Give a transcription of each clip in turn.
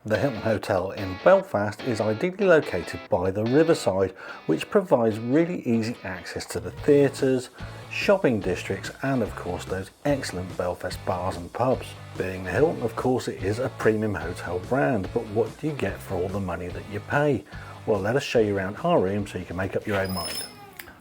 The Hilton Hotel in Belfast is ideally located by the riverside, which provides really easy access to the theatres, shopping districts and of course those excellent Belfast bars and pubs. Being the Hilton, of course, it is a premium hotel brand, but what do you get for all the money that you pay? Well, let us show you around our room so you can make up your own mind.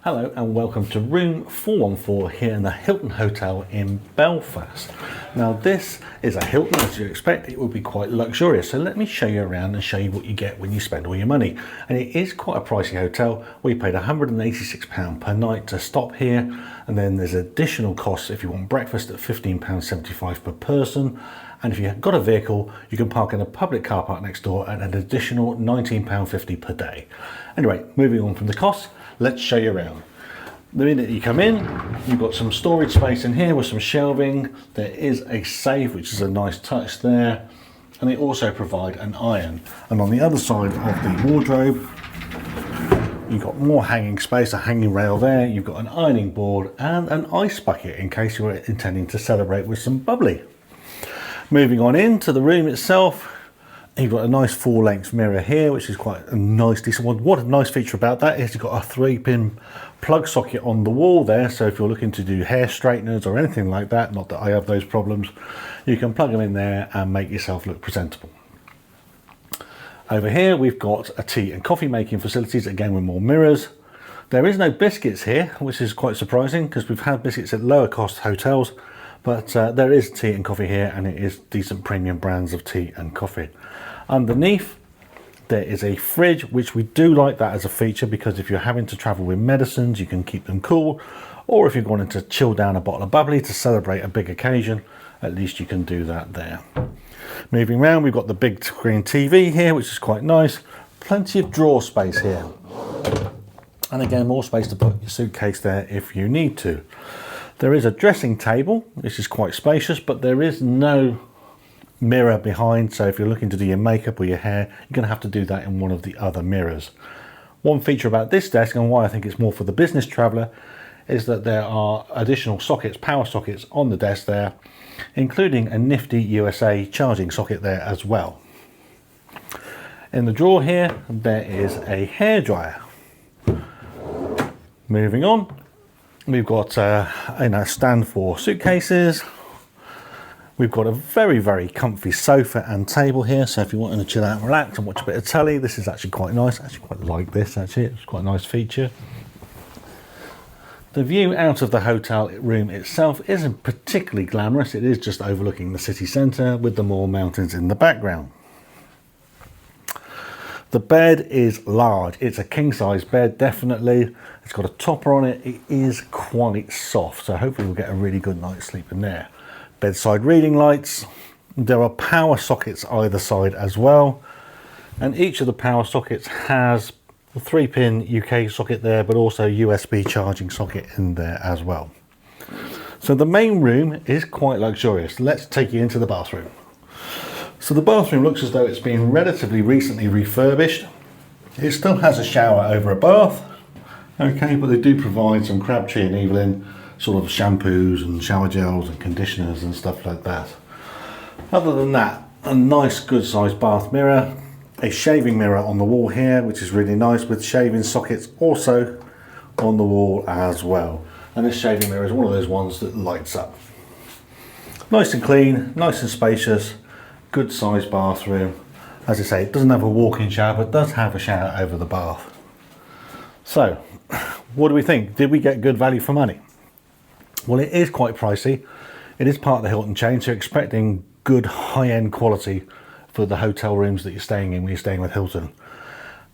Hello and welcome to room 414 here in the Hilton Hotel in Belfast. Now this is a Hilton, as you expect. It will be quite luxurious, so let me show you around and show you what you get when you spend all your money. And it is quite a pricey hotel. We paid £186 per night to stop here, and then there's additional costs if you want breakfast at £15.75 per person. And if you've got a vehicle, you can park in a public car park next door at an additional £19.50 per day. Anyway, moving on from the costs, let's show you around. The minute you come in, you've got some storage space in here with some shelving. There is a safe, which is a nice touch there. And they also provide an iron. And on the other side of the wardrobe, you've got more hanging space, a hanging rail there. You've got an ironing board and an ice bucket in case you're intending to celebrate with some bubbly. Moving on into the room itself, you've got a nice full-length mirror here, which is quite a nice, decent one. What a nice feature about that is you've got a 3-pin plug socket on the wall there, so if you're looking to do hair straighteners or anything like that, not that I have those problems, you can plug them in there and make yourself look presentable. Over here we've got a tea and coffee making facilities, again with more mirrors. There is no biscuits here, which is quite surprising because we've had biscuits at lower cost hotels, but there is tea and coffee here, and it is decent premium brands of tea and coffee. Underneath there is a fridge, which we do like that as a feature because if you're having to travel with medicines, you can keep them cool, or if you're wanting to chill down a bottle of bubbly to celebrate a big occasion, at least you can do that there. Moving around, we've got the big screen TV here, which is quite nice. Plenty of drawer space here, and again more space to put your suitcase there if you need to. There is a dressing table, which is quite spacious, but there is no mirror behind, so if you're looking to do your makeup or your hair, you're going to have to do that in one of the other mirrors. One feature about this desk, and why I think it's more for the business traveller, is that there are additional sockets, power sockets on the desk there, including a nifty USA charging socket there as well. In the drawer here, there is a hairdryer. Moving on, we've got a stand for suitcases. We've got a very, very comfy sofa and table here, so if you're wanting to chill out and relax and watch a bit of telly, this is actually quite nice. I actually quite like this, actually. It's quite a nice feature. The view out of the hotel room itself isn't particularly glamorous. It is just overlooking the city centre with the Moor Mountains in the background. The bed is large. It's a king-size bed, definitely. It's got a topper on it. It is quite soft, so hopefully we'll get a really good night's sleep in there. Bedside reading lights. There are power sockets either side as well, and each of the power sockets has a 3-pin UK socket there, but also USB charging socket in there as well. So the main room is quite luxurious. Let's take you into the bathroom. So the bathroom looks as though it's been relatively recently refurbished. It still has a shower over a bath, okay, but they do provide some Crabtree and Evelyn sort of shampoos and shower gels and conditioners and stuff like that. Other than that, a nice good sized bath mirror, a shaving mirror on the wall here, which is really nice, with shaving sockets also on the wall as well. And this shaving mirror is one of those ones that lights up. Nice and clean, nice and spacious, good sized bathroom. As I say, it doesn't have a walk-in shower, but does have a shower over the bath. So, what do we think? Did we get good value for money? Well, it is quite pricey. It is part of the Hilton chain, so you're expecting good high-end quality for the hotel rooms that you're staying in when you're staying with Hilton.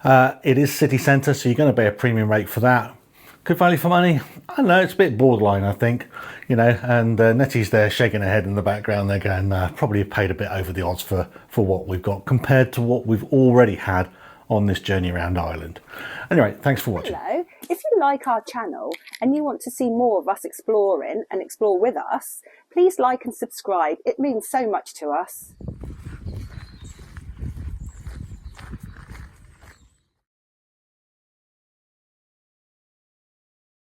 It is city centre, so you're going to pay a premium rate for that. Good value for money? I don't know, it's a bit borderline, I think. You know, and Nettie's there shaking her head in the background. They're going, probably paid a bit over the odds for what we've got compared to what we've already had on this journey around Ireland. Anyway, thanks for watching. Hello. If you like our channel and you want to see more of us exploring and explore with us, please like and subscribe. It means so much to us.